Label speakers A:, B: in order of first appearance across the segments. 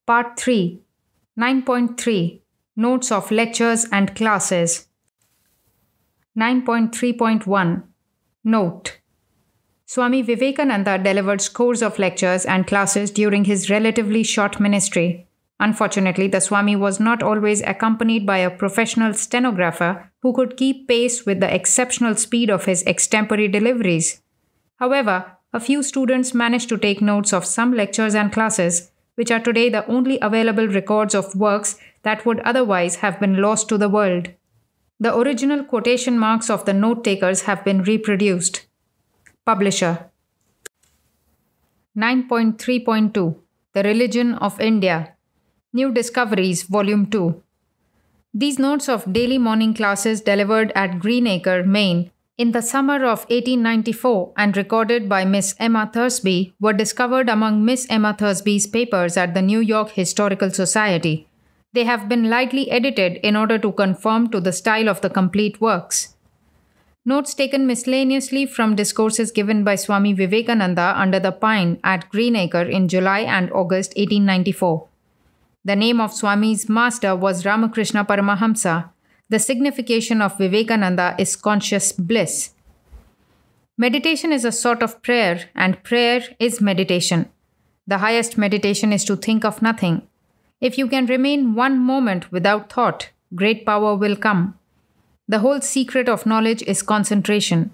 A: Part 3, 9.3 Notes of Lectures and Classes. 9.3.1 Note: Swami Vivekananda delivered scores of lectures and classes during his relatively short ministry. Unfortunately, the Swami was not always accompanied by a professional stenographer who could keep pace with the exceptional speed of his extempore deliveries. However, a few students managed to take notes of some lectures and classes, which are today the only available records of works that would otherwise have been lost to the world. The original quotation marks of the note takers have been reproduced. Publisher. 9.3.2 The Religion of India. New Discoveries, Volume 2. These notes of daily morning classes delivered at Greenacre, Maine, in the summer of 1894 and recorded by Miss Emma Thursby were discovered among Miss Emma Thursby's papers at the New York Historical Society. They have been lightly edited in order to conform to the style of the complete works. Notes taken miscellaneously from discourses given by Swami Vivekananda under the pine at Greenacre in July and August 1894. The name of Swami's master was Ramakrishna Paramahamsa. The signification of Vivekananda is conscious bliss. Meditation is a sort of prayer, and prayer is meditation. The highest meditation is to think of nothing. If you can remain one moment without thought, great power will come. The whole secret of knowledge is concentration.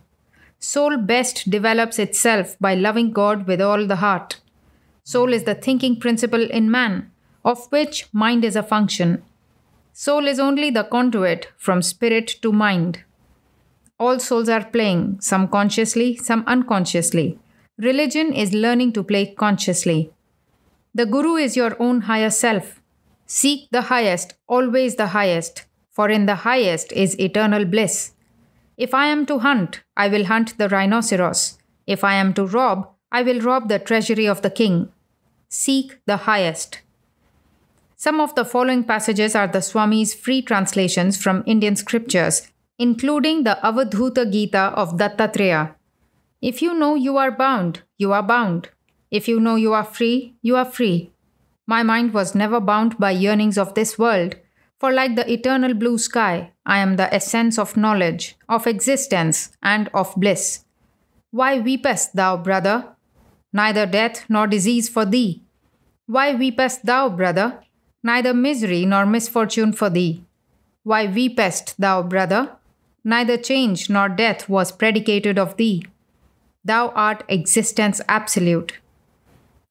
A: Soul best develops itself by loving God with all the heart. Soul is the thinking principle in man, of which mind is a function. Soul is only the conduit from spirit to mind. All souls are playing, some consciously, some unconsciously. Religion is learning to play consciously. The Guru is your own higher self. Seek the highest, always the highest, for in the highest is eternal bliss. If I am to hunt, I will hunt the rhinoceros. If I am to rob, I will rob the treasury of the king. Seek the highest. Some of the following passages are the Swami's free translations from Indian scriptures, including the Avadhuta Gita of Dattatreya. If you know you are bound, you are bound. If you know you are free, you are free. My mind was never bound by yearnings of this world, for like the eternal blue sky, I am the essence of knowledge, of existence, and of bliss. Why weepest thou, brother? Neither death nor disease for thee. Why weepest thou, brother? Neither misery nor misfortune for thee. Why weepest thou, brother? Neither change nor death was predicated of thee. Thou art existence absolute.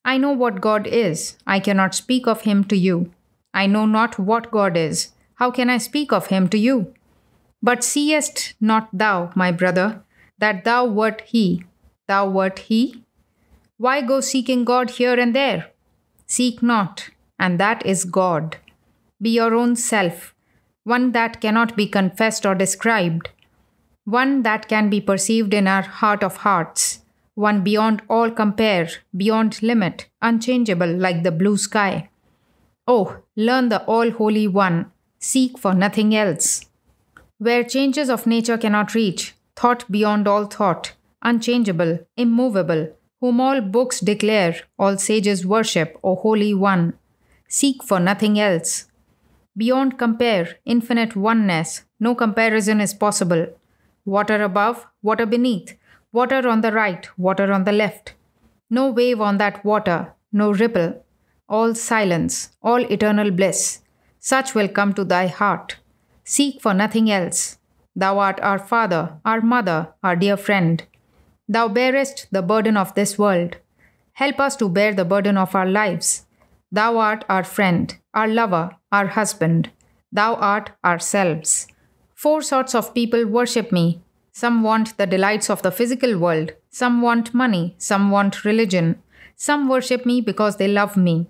A: I know what God is. I cannot speak of him to you. I know not what God is. How can I speak of him to you? But seest not thou, my brother, that thou wert he? Thou wert he? Why go seeking God here and there? Seek not, and that is God. Be your own self, one that cannot be confessed or described, one that can be perceived in our heart of hearts, one beyond all compare, beyond limit, unchangeable like the blue sky. Oh, learn the all-holy one, seek for nothing else. Where changes of nature cannot reach, thought beyond all thought, unchangeable, immovable, whom all books declare, all sages worship, O Holy One. Seek for nothing else. Beyond compare, infinite oneness, no comparison is possible. Water above, water beneath, water on the right, water on the left. No wave on that water, no ripple. All silence, all eternal bliss. Such will come to thy heart. Seek for nothing else. Thou art our Father, our Mother, our dear friend. Thou bearest the burden of this world. Help us to bear the burden of our lives. Thou art our friend, our lover, our husband. Thou art ourselves. 4 sorts of people worship me. Some want the delights of the physical world. Some want money. Some want religion. Some worship me because they love me.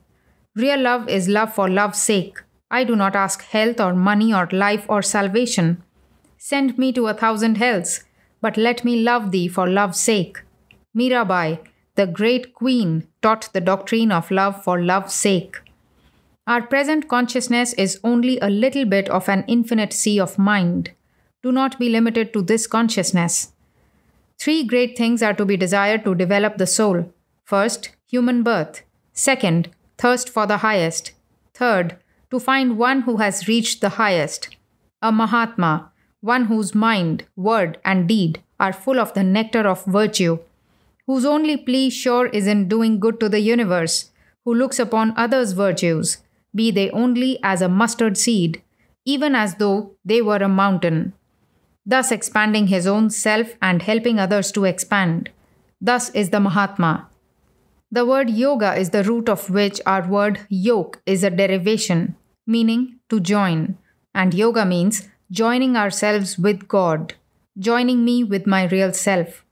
A: Real love is love for love's sake. I do not ask health or money or life or salvation. Send me to 1,000 hells, but let me love thee for love's sake. Mirabai, the great queen, taught the doctrine of love for love's sake. Our present consciousness is only a little bit of an infinite sea of mind. Do not be limited to this consciousness. 3 great things are to be desired to develop the soul. First, human birth. Second, thirst for the highest. Third, to find one who has reached the highest, a Mahatma, one whose mind, word, and deed are full of the nectar of virtue, whose only plea sure is in doing good to the universe, who looks upon others' virtues, be they only as a mustard seed, even as though they were a mountain, thus expanding his own self and helping others to expand. Thus is the Mahatma. The word yoga is the root of which our word yoke is a derivation, meaning to join, and yoga means joining ourselves with God, joining me with my real self.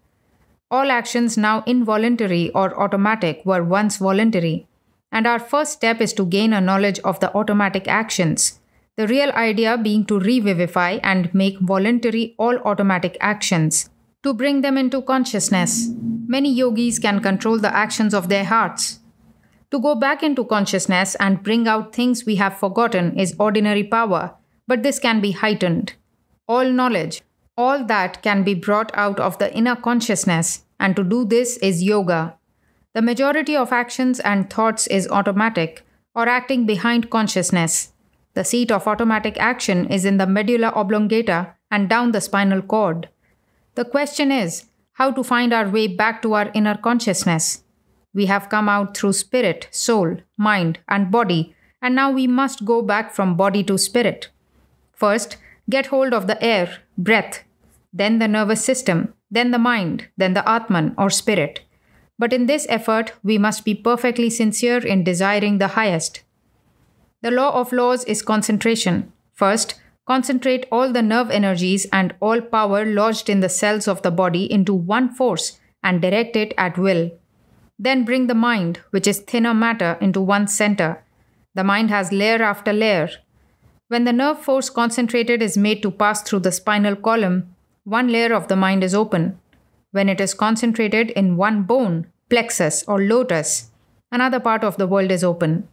A: All actions now involuntary or automatic were once voluntary, and our first step is to gain a knowledge of the automatic actions, the real idea being to revivify and make voluntary all automatic actions, to bring them into consciousness. Many yogis can control the actions of their hearts. To go back into consciousness and bring out things we have forgotten is ordinary power, but this can be heightened. All knowledge, all that can be brought out of the inner consciousness, and to do this is yoga. The majority of actions and thoughts is automatic, or acting behind consciousness. The seat of automatic action is in the medulla oblongata and down the spinal cord. The question is, how to find our way back to our inner consciousness. We have come out through spirit, soul, mind, and body, and now we must go back from body to spirit. First, get hold of the air, breath, then the nervous system, then the mind, then the Atman or spirit. But in this effort, we must be perfectly sincere in desiring the highest. The law of laws is concentration. First, concentrate all the nerve energies and all power lodged in the cells of the body into one force and direct it at will. Then bring the mind, which is thinner matter, into one center. The mind has layer after layer. When the nerve force concentrated is made to pass through the spinal column, one layer of the mind is open. When it is concentrated in one bone, plexus or lotus, another part of the world is open.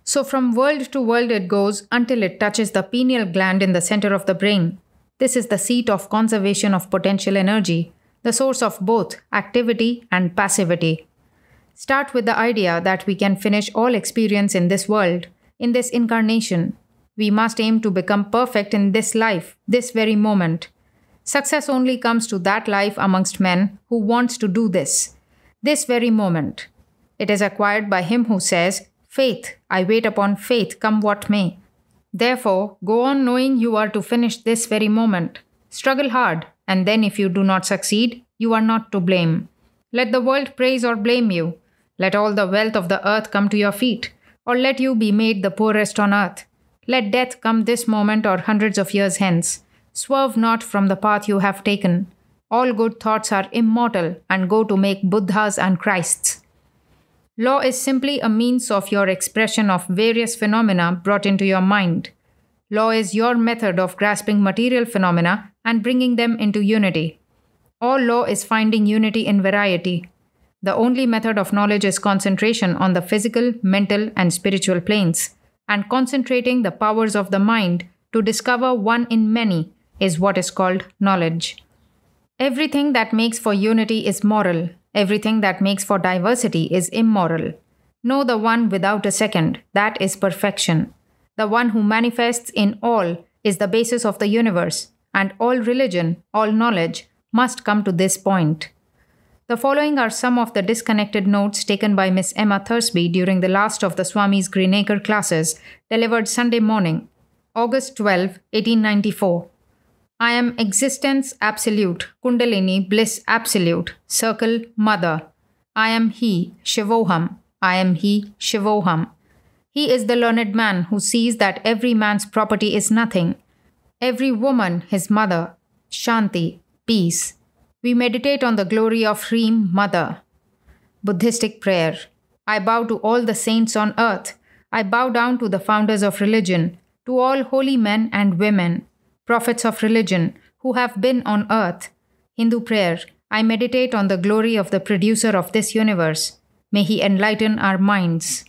A: So from world to world it goes until it touches the pineal gland in the center of the brain. This is the seat of conservation of potential energy, the source of both activity and passivity. Start with the idea that we can finish all experience in this world, in this incarnation. We must aim to become perfect in this life, this very moment. Success only comes to that life amongst men who wants to do this very moment. It is acquired by him who says, "Faith, I wait upon faith, come what may." Therefore, go on knowing you are to finish this very moment. Struggle hard, and then if you do not succeed, you are not to blame. Let the world praise or blame you. Let all the wealth of the earth come to your feet, or let you be made the poorest on earth. Let death come this moment or hundreds of years hence. Swerve not from the path you have taken. All good thoughts are immortal and go to make Buddhas and Christs. Law is simply a means of your expression of various phenomena brought into your mind. Law is your method of grasping material phenomena and bringing them into unity. All law is finding unity in variety. The only method of knowledge is concentration on the physical, mental, and spiritual planes, and concentrating the powers of the mind to discover one in many is what is called knowledge. Everything that makes for unity is moral. Everything that makes for diversity is immoral. Know the one without a second, that is perfection. The one who manifests in all is the basis of the universe, and all religion, all knowledge must come to this point. The following are some of the disconnected notes taken by Miss Emma Thursby during the last of the Swami's Greenacre classes, delivered Sunday morning, August 12, 1894. I am existence absolute, Kundalini bliss absolute, circle mother. I am he, Shivoham. I am he, Shivoham. He is the learned man who sees that every man's property is nothing. Every woman his mother. Shanti, peace. We meditate on the glory of Hreem, Mother. Buddhistic prayer. I bow to all the saints on earth. I bow down to the founders of religion, to all holy men and women, prophets of religion who have been on earth. Hindu prayer. I meditate on the glory of the producer of this universe. May he enlighten our minds.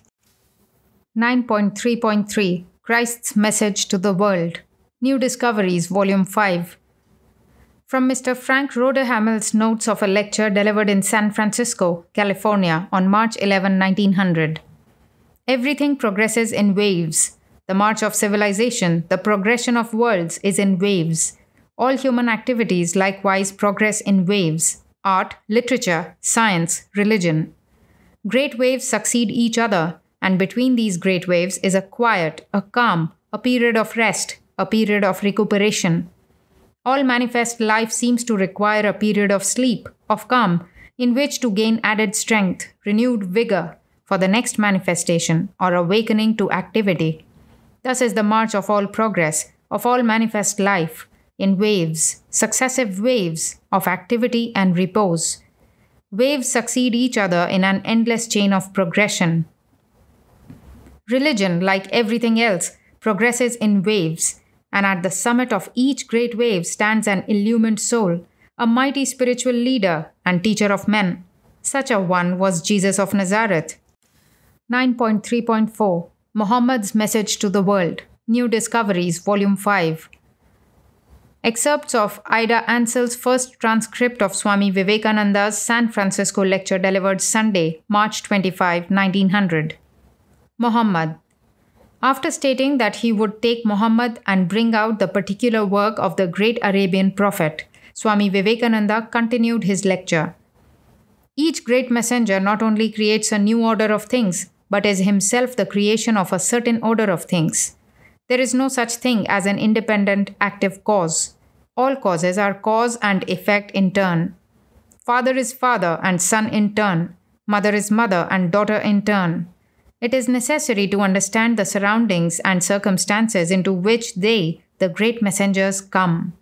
A: 9.3.3 Christ's Message to the World. New Discoveries, Volume 5. From Mr. Frank Rodehamel's notes of a lecture delivered in San Francisco, California on March 11, 1900. Everything progresses in waves. The march of civilization, the progression of worlds is in waves. All human activities likewise progress in waves: art, literature, science, religion. Great waves succeed each other, and between these great waves is a quiet, a calm, a period of rest, a period of recuperation. All manifest life seems to require a period of sleep, of calm, in which to gain added strength, renewed vigor for the next manifestation or awakening to activity. Thus is the march of all progress, of all manifest life, in waves, successive waves of activity and repose. Waves succeed each other in an endless chain of progression. Religion, like everything else, progresses in waves, and at the summit of each great wave stands an illumined soul, a mighty spiritual leader and teacher of men. Such a one was Jesus of Nazareth. 9.3.4 Muhammad's Message to the World. New Discoveries, Volume 5. Excerpts of Ida Ansell's first transcript of Swami Vivekananda's San Francisco lecture delivered Sunday, March 25, 1900. Muhammad. After stating that he would take Muhammad and bring out the particular work of the great Arabian prophet, Swami Vivekananda continued his lecture. Each great messenger not only creates a new order of things, but is himself the creation of a certain order of things. There is no such thing as an independent, active cause. All causes are cause and effect in turn. Father is father and son in turn. Mother is mother and daughter in turn. It is necessary to understand the surroundings and circumstances into which they, the great messengers, come.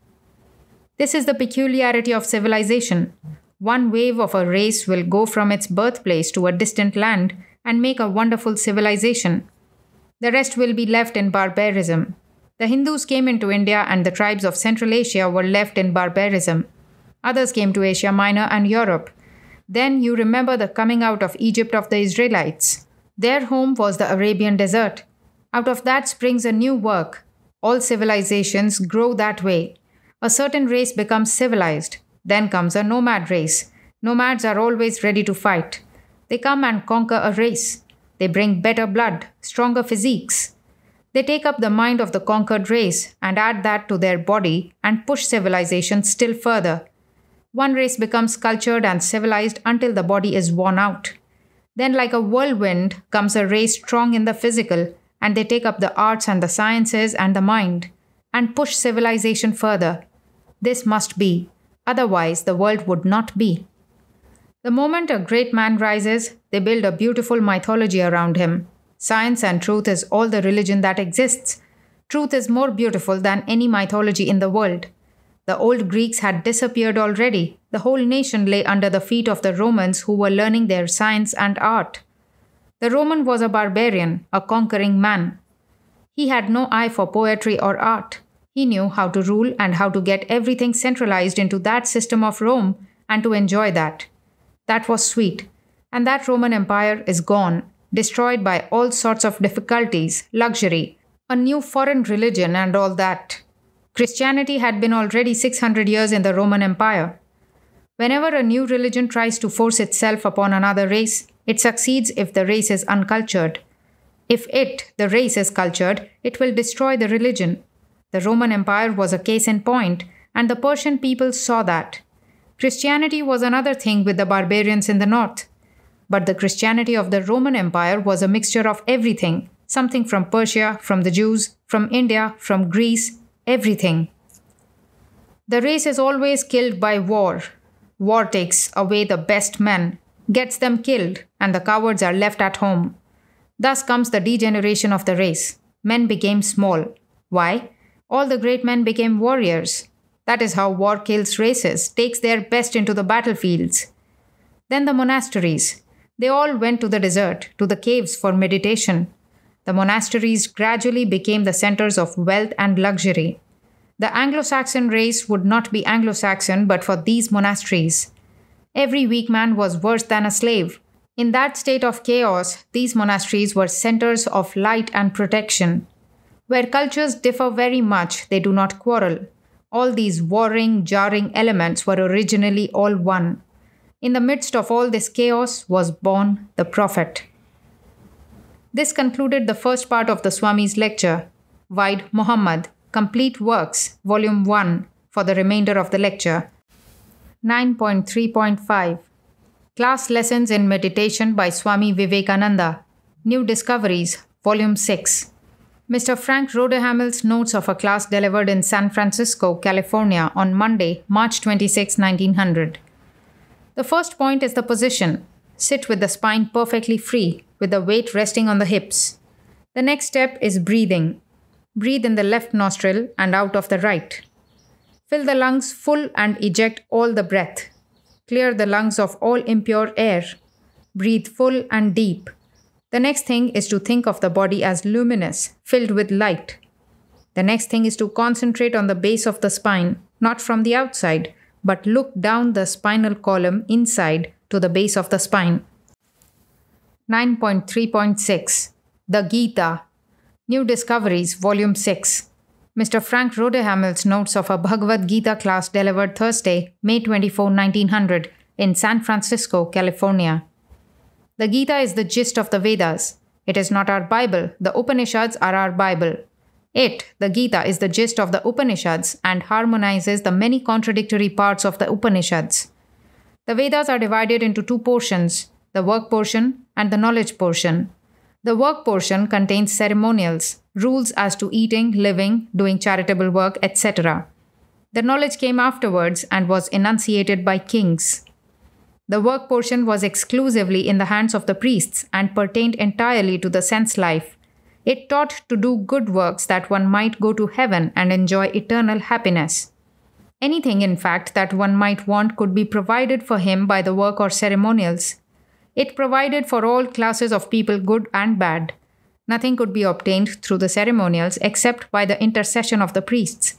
A: This is the peculiarity of civilization. One wave of a race will go from its birthplace to a distant land and make a wonderful civilization. The rest will be left in barbarism. The Hindus came into India and the tribes of Central Asia were left in barbarism. Others came to Asia Minor and Europe. Then you remember the coming out of Egypt of the Israelites. Their home was the Arabian desert. Out of that springs a new work. All civilizations grow that way. A certain race becomes civilized. Then comes a nomad race. Nomads are always ready to fight. They come and conquer a race. They bring better blood, stronger physiques. They take up the mind of the conquered race and add that to their body and push civilization still further. One race becomes cultured and civilized until the body is worn out. Then, like a whirlwind, comes a race strong in the physical, and they take up the arts and the sciences and the mind and push civilization further. This must be, otherwise the world would not be. The moment a great man rises, they build a beautiful mythology around him. Science and truth is all the religion that exists. Truth is more beautiful than any mythology in the world. The old Greeks had disappeared already. The whole nation lay under the feet of the Romans who were learning their science and art. The Roman was a barbarian, a conquering man. He had no eye for poetry or art. He knew how to rule and how to get everything centralized into that system of Rome and to enjoy that. That was sweet. And that Roman Empire is gone, destroyed by all sorts of difficulties, luxury, a new foreign religion and all that. Christianity had been already 600 years in the Roman Empire. Whenever a new religion tries to force itself upon another race, it succeeds if the race is uncultured. If it, the race, is cultured, it will destroy the religion. The Roman Empire was a case in point, and the Persian people saw that. Christianity was another thing with the barbarians in the north. But the Christianity of the Roman Empire was a mixture of everything, something from Persia, from the Jews, from India, from Greece, everything. The race is always killed by war. War takes away the best men, gets them killed, and the cowards are left at home. Thus comes the degeneration of the race. Men became small. Why? All the great men became warriors. That is how war kills races, takes their best into the battlefields. Then the monasteries. They all went to the desert, to the caves for meditation. The monasteries gradually became the centers of wealth and luxury. The Anglo-Saxon race would not be Anglo-Saxon but for these monasteries. Every weak man was worse than a slave. In that state of chaos, these monasteries were centers of light and protection. Where cultures differ very much, they do not quarrel. All these warring, jarring elements were originally all one. In the midst of all this chaos was born the prophet. This concluded the first part of the Swami's lecture, Vaid Muhammad, Complete Works, Volume 1, for the remainder of the lecture. 9.3.5 Class Lessons in Meditation by Swami Vivekananda, New Discoveries, Volume 6. Mr. Frank Rodehamel's notes of a class delivered in San Francisco, California on Monday, March 26, 1900. The first point is the position. Sit with the spine perfectly free, with the weight resting on the hips. The next step is breathing. Breathe in the left nostril and out of the right. Fill the lungs full and eject all the breath. Clear the lungs of all impure air. Breathe full and deep. The next thing is to think of the body as luminous, filled with light. The next thing is to concentrate on the base of the spine, not from the outside, but look down the spinal column inside to the base of the spine. 9.3.6 The Gita, New Discoveries, Volume 6. Mr. Frank Rodehamel's notes of a Bhagavad Gita class delivered Thursday, May 24, 1900, in San Francisco, California. The Gita is the gist of the Vedas. It is not our Bible. The Upanishads are our Bible. The Gita, is the gist of the Upanishads and harmonizes the many contradictory parts of the Upanishads. The Vedas are divided into two portions, the work portion and the knowledge portion. The work portion contains ceremonials, rules as to eating, living, doing charitable work, etc. The knowledge came afterwards and was enunciated by kings. The work portion was exclusively in the hands of the priests and pertained entirely to the sense life. It taught to do good works that one might go to heaven and enjoy eternal happiness. Anything, in fact, that one might want could be provided for him by the work or ceremonials. It provided for all classes of people, good and bad. Nothing could be obtained through the ceremonials except by the intercession of the priests.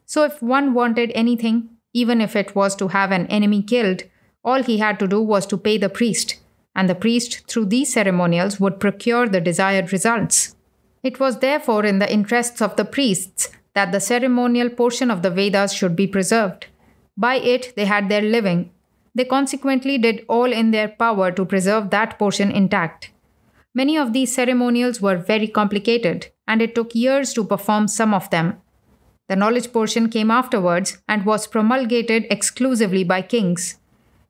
A: So if one wanted anything, even if it was to have an enemy killed, all he had to do was to pay the priest, and the priest, through these ceremonials, would procure the desired results. It was therefore in the interests of the priests that the ceremonial portion of the Vedas should be preserved. By it they had their living. They consequently did all in their power to preserve that portion intact. Many of these ceremonials were very complicated, and it took years to perform some of them. The knowledge portion came afterwards and was promulgated exclusively by kings.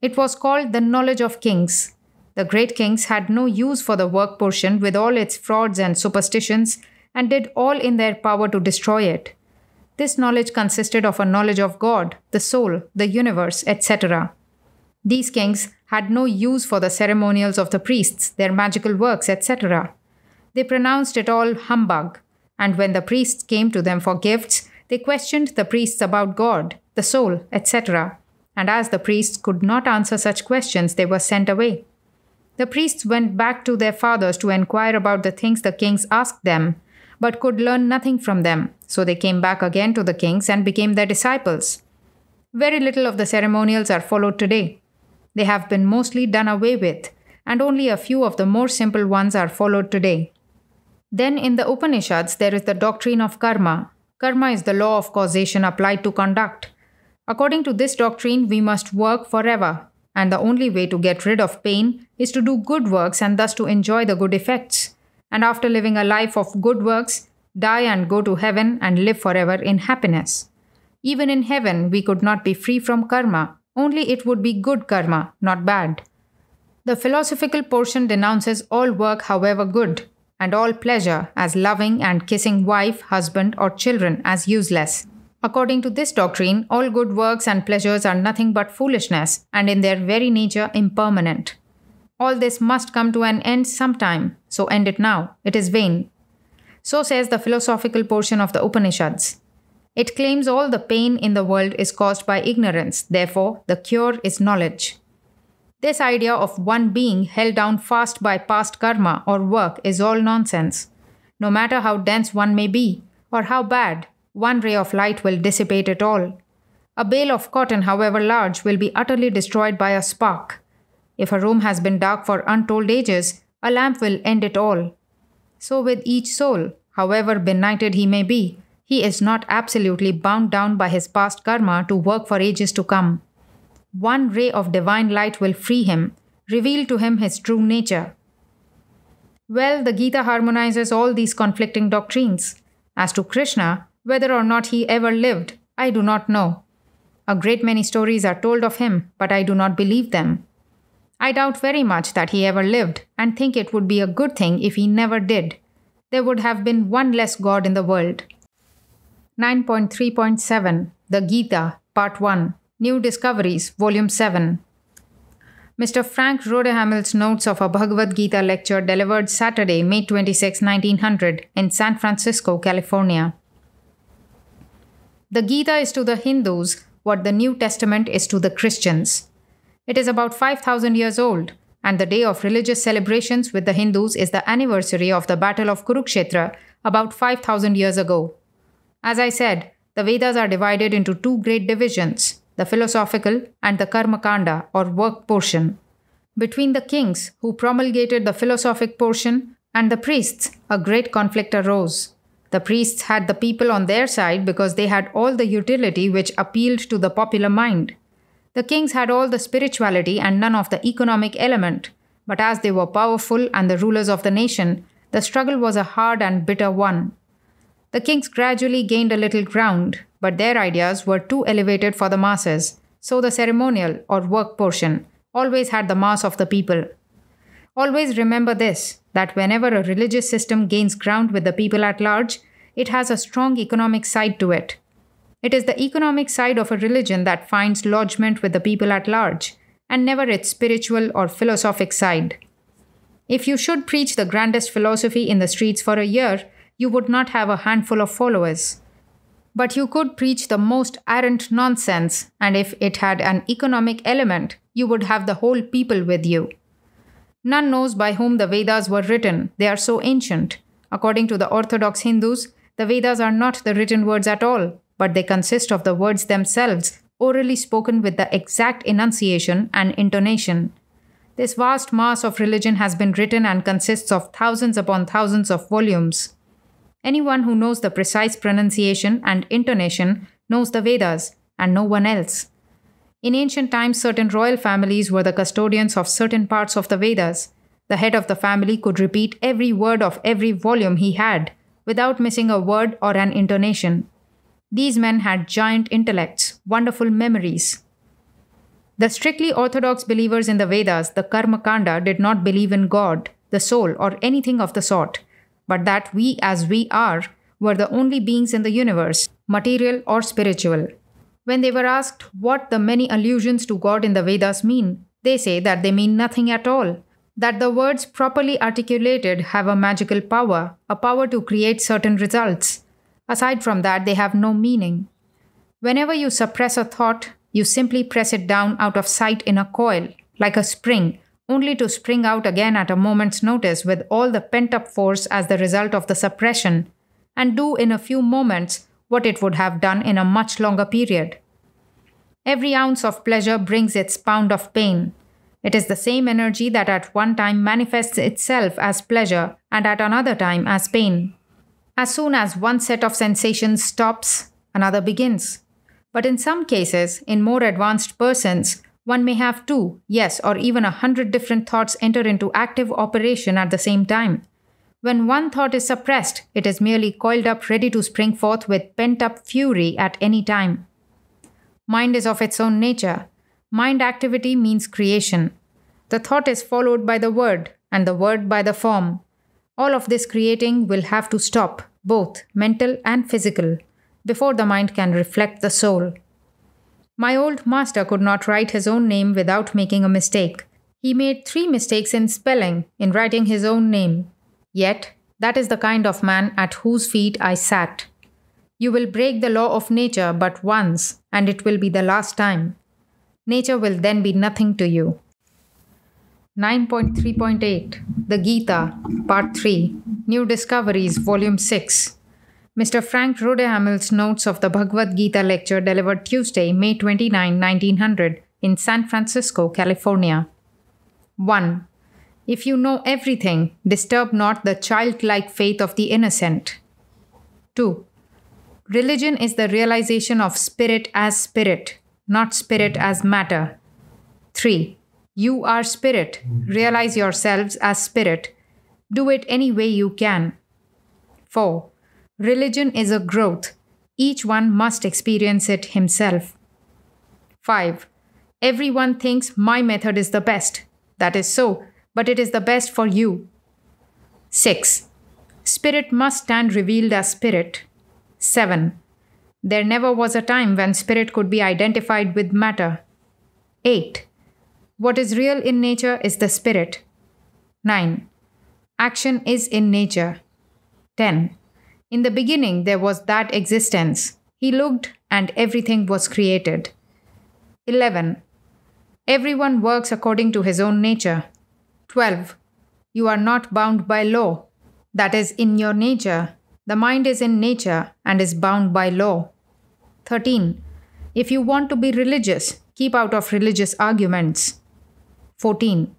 A: It was called the knowledge of kings. The great kings had no use for the work portion with all its frauds and superstitions and did all in their power to destroy it. This knowledge consisted of a knowledge of God, the soul, the universe, etc. These kings had no use for the ceremonials of the priests, their magical works, etc. They pronounced it all humbug, and when the priests came to them for gifts, they questioned the priests about God, the soul, etc. And as the priests could not answer such questions, they were sent away. The priests went back to their fathers to inquire about the things the kings asked them, but could learn nothing from them, so they came back again to the kings and became their disciples. Very little of the ceremonials are followed today. They have been mostly done away with, and only a few of the more simple ones are followed today. Then in the Upanishads there is the doctrine of karma. Karma is the law of causation applied to conduct. According to this doctrine, we must work forever, and the only way to get rid of pain is to do good works and thus to enjoy the good effects. And after living a life of good works, die and go to heaven and live forever in happiness. Even in heaven, we could not be free from karma, only it would be good karma, not bad. The philosophical portion denounces all work, however good, and all pleasure as loving and kissing wife, husband, or children as useless. According to this doctrine, all good works and pleasures are nothing but foolishness and in their very nature impermanent. All this must come to an end sometime, so end it now. It is vain. So says the philosophical portion of the Upanishads. It claims all the pain in the world is caused by ignorance, therefore the cure is knowledge. This idea of one being held down fast by past karma or work is all nonsense. No matter how dense one may be, or how bad, one ray of light will dissipate it all. A bale of cotton, however large, will be utterly destroyed by a spark. If a room has been dark for untold ages, a lamp will end it all. So with each soul, however benighted he may be, he is not absolutely bound down by his past karma to work for ages to come. One ray of divine light will free him, reveal to him his true nature. Well, the Gita harmonizes all these conflicting doctrines. As to Krishna, whether or not he ever lived, I do not know. A great many stories are told of him, but I do not believe them. I doubt very much that he ever lived and think it would be a good thing if he never did. There would have been one less God in the world. 9.3.7 The Gita, Part 1 New Discoveries, Volume 7 Mr. Frank Rodehamel's notes of a Bhagavad Gita lecture delivered Saturday, May 26, 1900 in San Francisco, California. The Gita is to the Hindus what the New Testament is to the Christians. It is about 5,000 years old, and the day of religious celebrations with the Hindus is the anniversary of the Battle of Kurukshetra about 5,000 years ago. As I said, the Vedas are divided into two great divisions, the philosophical and the Karmakanda or work portion. Between the kings who promulgated the philosophic portion and the priests, a great conflict arose. The priests had the people on their side because they had all the utility which appealed to the popular mind. The kings had all the spirituality and none of the economic element, but as they were powerful and the rulers of the nation, the struggle was a hard and bitter one. The kings gradually gained a little ground, but their ideas were too elevated for the masses, so the ceremonial or work portion always had the mass of the people. Always remember this, that whenever a religious system gains ground with the people at large, it has a strong economic side to it. It is the economic side of a religion that finds lodgment with the people at large, and never its spiritual or philosophic side. If you should preach the grandest philosophy in the streets for a year, you would not have a handful of followers. But you could preach the most arrant nonsense, and if it had an economic element, you would have the whole people with you. None knows by whom the Vedas were written. They are so ancient. According to the orthodox Hindus, the Vedas are not the written words at all, but they consist of the words themselves, orally spoken with the exact enunciation and intonation. This vast mass of religion has been written and consists of thousands upon thousands of volumes. Anyone who knows the precise pronunciation and intonation knows the Vedas, and no one else. In ancient times, certain royal families were the custodians of certain parts of the Vedas. The head of the family could repeat every word of every volume he had, without missing a word or an intonation. These men had giant intellects, wonderful memories. The strictly orthodox believers in the Vedas, the Karmakanda, did not believe in God, the soul, or anything of the sort, but that we as we are were the only beings in the universe, material or spiritual. When they were asked what the many allusions to God in the Vedas mean, they say that they mean nothing at all, that the words properly articulated have a magical power, a power to create certain results. Aside from that, they have no meaning. Whenever you suppress a thought, you simply press it down out of sight in a coil, like a spring, only to spring out again at a moment's notice with all the pent-up force as the result of the suppression, and do in a few moments what it would have done in a much longer period. Every ounce of pleasure brings its pound of pain. It is the same energy that at one time manifests itself as pleasure and at another time as pain. As soon as one set of sensations stops, another begins. But in some cases, in more advanced persons, one may have 2, yes, or even 100 different thoughts enter into active operation at the same time. When one thought is suppressed, it is merely coiled up ready to spring forth with pent-up fury at any time. Mind is of its own nature. Mind activity means creation. The thought is followed by the word, and the word by the form. All of this creating will have to stop, both mental and physical, before the mind can reflect the soul. My old master could not write his own name without making a mistake. He made 3 mistakes in spelling in writing his own name. Yet, that is the kind of man at whose feet I sat. You will break the law of nature but once, and it will be the last time. Nature will then be nothing to you. 9.3.8 The Gita, Part 3 New Discoveries, Volume 6 Mr. Frank Rodehamel's notes of the Bhagavad Gita lecture delivered Tuesday, May 29, 1900 in San Francisco, California. 1. If you know everything, disturb not the childlike faith of the innocent. 2. Religion is the realization of spirit as spirit, not spirit as matter. 3. You are spirit. Realize yourselves as spirit. Do it any way you can. 4. Religion is a growth. Each one must experience it himself. 5. Everyone thinks my method is the best. That is so, but it is the best for you. 6. Spirit must stand revealed as spirit. 7. There never was a time when spirit could be identified with matter. 8. What is real in nature is the spirit. 9. Action is in nature. 10. In the beginning there was that existence. He looked and everything was created. 11. Everyone works according to his own nature. 12. You are not bound by law. That is in your nature. The mind is in nature and is bound by law. 13. If you want to be religious, keep out of religious arguments. 14.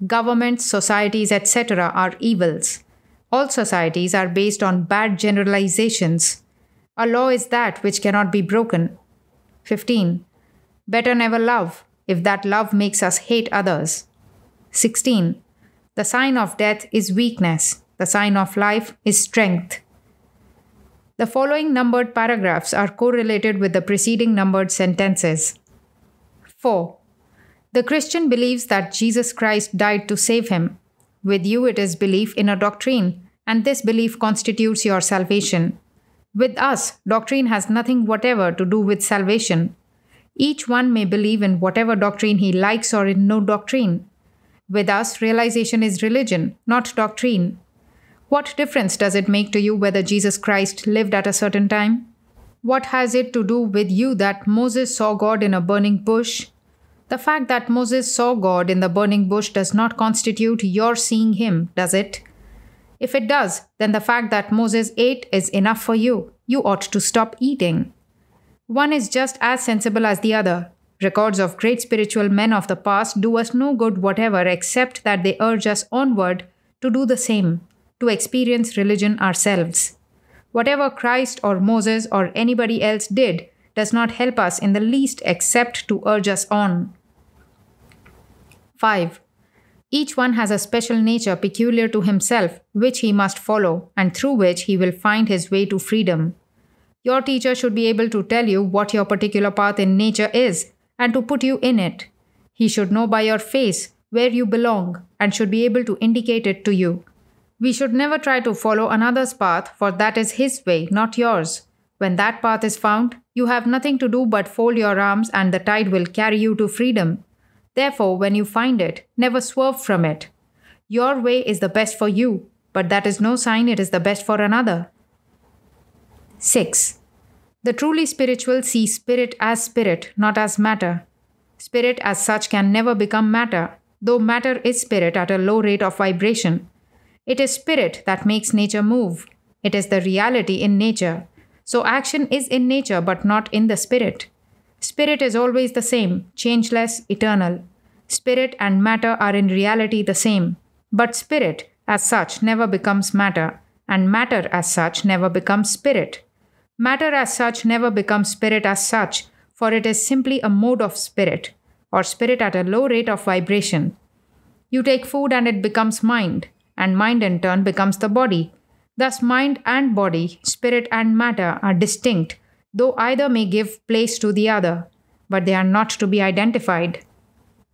A: Governments, societies, etc. are evils. All societies are based on bad generalizations. A law is that which cannot be broken. 15. Better never love, if that love makes us hate others. 16. The sign of death is weakness. The sign of life is strength. The following numbered paragraphs are correlated with the preceding numbered sentences. 4. The Christian believes that Jesus Christ died to save him. With you it is belief in a doctrine, and this belief constitutes your salvation. With us, doctrine has nothing whatever to do with salvation. Each one may believe in whatever doctrine he likes or in no doctrine. With us, realization is religion, not doctrine. What difference does it make to you whether Jesus Christ lived at a certain time? What has it to do with you that Moses saw God in a burning bush? The fact that Moses saw God in the burning bush does not constitute your seeing him, does it? If it does, then the fact that Moses ate is enough for you. You ought to stop eating. One is just as sensible as the other. Records of great spiritual men of the past do us no good whatever except that they urge us onward to do the same, to experience religion ourselves. Whatever Christ or Moses or anybody else did does not help us in the least except to urge us on. 5. Each one has a special nature peculiar to himself, which he must follow, and through which he will find his way to freedom. Your teacher should be able to tell you what your particular path in nature is, and to put you in it. He should know by your face where you belong, and should be able to indicate it to you. We should never try to follow another's path, for that is his way, not yours. When that path is found, you have nothing to do but fold your arms and the tide will carry you to freedom. Therefore, when you find it, never swerve from it. Your way is the best for you, but that is no sign it is the best for another. 6. The truly spiritual see spirit as spirit, not as matter. Spirit as such can never become matter, though matter is spirit at a low rate of vibration. It is spirit that makes nature move. It is the reality in nature. So action is in nature but not in the spirit. Spirit is always the same, changeless, eternal. Spirit and matter are in reality the same. But spirit as such never becomes matter, and matter as such never becomes spirit. Matter as such never becomes spirit as such, for it is simply a mode of spirit, or spirit at a low rate of vibration. You take food and it becomes mind, and mind in turn becomes the body. Thus mind and body, spirit and matter are distinct, though either may give place to the other, but they are not to be identified.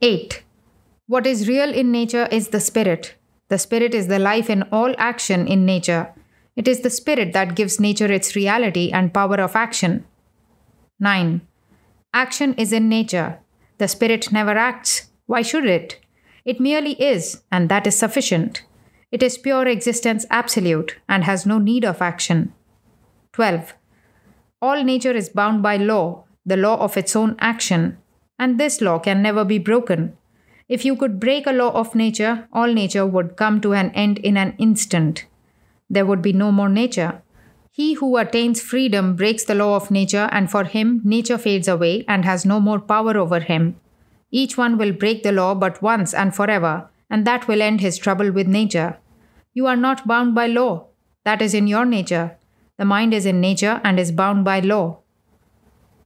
A: 8. What is real in nature is the spirit. The spirit is the life in all action in nature. It is the spirit that gives nature its reality and power of action. 9. Action is in nature. The spirit never acts. Why should it? It merely is, and that is sufficient. It is pure existence absolute and has no need of action. 12. All nature is bound by law, the law of its own action, and this law can never be broken. If you could break a law of nature, all nature would come to an end in an instant. There would be no more nature. He who attains freedom breaks the law of nature, and for him nature fades away and has no more power over him. Each one will break the law but once and forever, and that will end his trouble with nature. You are not bound by law. That is in your nature. The mind is in nature and is bound by law.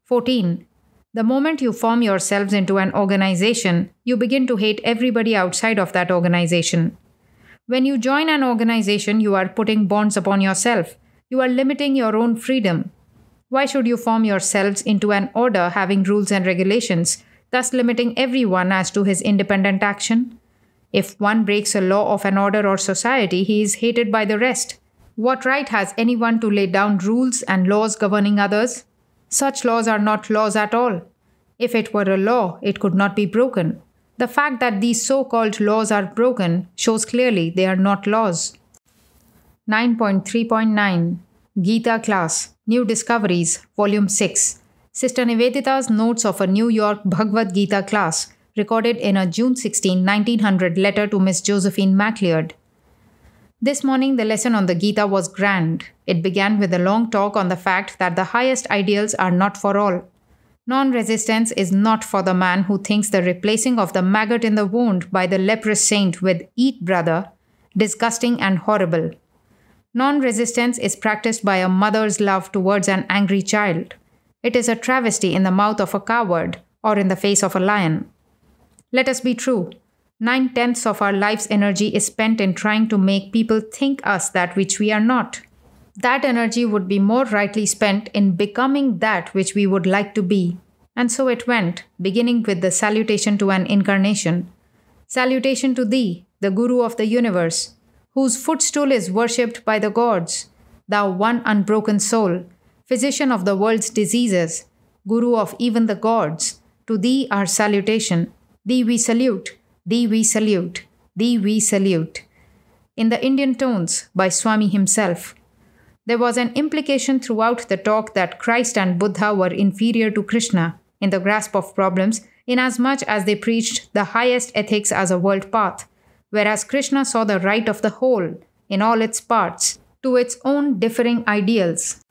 A: 14. The moment you form yourselves into an organization, you begin to hate everybody outside of that organization. When you join an organization, you are putting bonds upon yourself. You are limiting your own freedom. Why should you form yourselves into an order having rules and regulations, thus limiting everyone as to his independent action? If one breaks a law of an order or society, he is hated by the rest. What right has anyone to lay down rules and laws governing others? Such laws are not laws at all. If it were a law, it could not be broken. The fact that these so-called laws are broken shows clearly they are not laws. 9.3.9 Gita Class New Discoveries Volume 6 Sister Nivedita's Notes of a New York Bhagavad Gita Class recorded in a June 16, 1900 letter to Miss Josephine MacLeod. This morning the lesson on the Gita was grand. It began with a long talk on the fact that the highest ideals are not for all. Non-resistance is not for the man who thinks the replacing of the maggot in the wound by the leprous saint with "eat, brother" disgusting and horrible. Non-resistance is practiced by a mother's love towards an angry child. It is a travesty in the mouth of a coward or in the face of a lion. Let us be true. 9/10 of our life's energy is spent in trying to make people think us that which we are not. That energy would be more rightly spent in becoming that which we would like to be. And so it went, beginning with the salutation to an incarnation. Salutation to thee, the Guru of the universe, whose footstool is worshipped by the gods, thou one unbroken soul, physician of the world's diseases, Guru of even the gods. To thee our salutation. Thee we salute, thee we salute, thee we salute. In the Indian tones, by Swami himself. There was an implication throughout the talk that Christ and Buddha were inferior to Krishna in the grasp of problems, inasmuch as they preached the highest ethics as a world path, whereas Krishna saw the right of the whole, in all its parts, to its own differing ideals.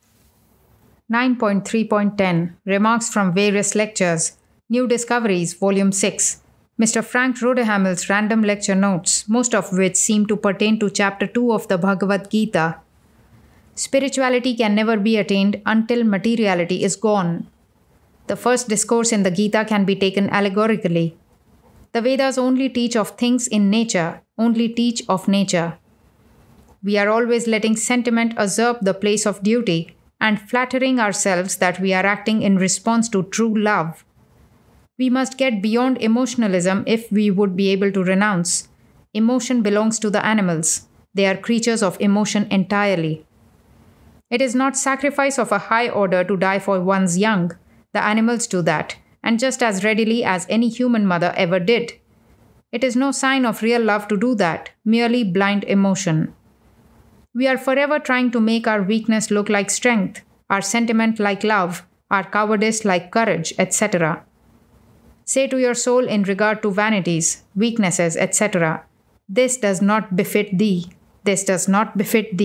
A: 9.3.10 Remarks from Various Lectures New Discoveries, Volume 6 Mr. Frank Rodehamel's random lecture notes, most of which seem to pertain to Chapter 2 of the Bhagavad Gita. Spirituality can never be attained until materiality is gone. The first discourse in the Gita can be taken allegorically. The Vedas only teach of things in nature, only teach of nature. We are always letting sentiment usurp the place of duty and flattering ourselves that we are acting in response to true love. We must get beyond emotionalism if we would be able to renounce. Emotion belongs to the animals. They are creatures of emotion entirely. It is not sacrifice of a high order to die for one's young. The animals do that, and just as readily as any human mother ever did. It is no sign of real love to do that, merely blind emotion. We are forever trying to make our weakness look like strength, our sentiment like love, our cowardice like courage, etc. Say to your soul in regard to vanities, weaknesses, etc., this does not befit thee. This does not befit thee.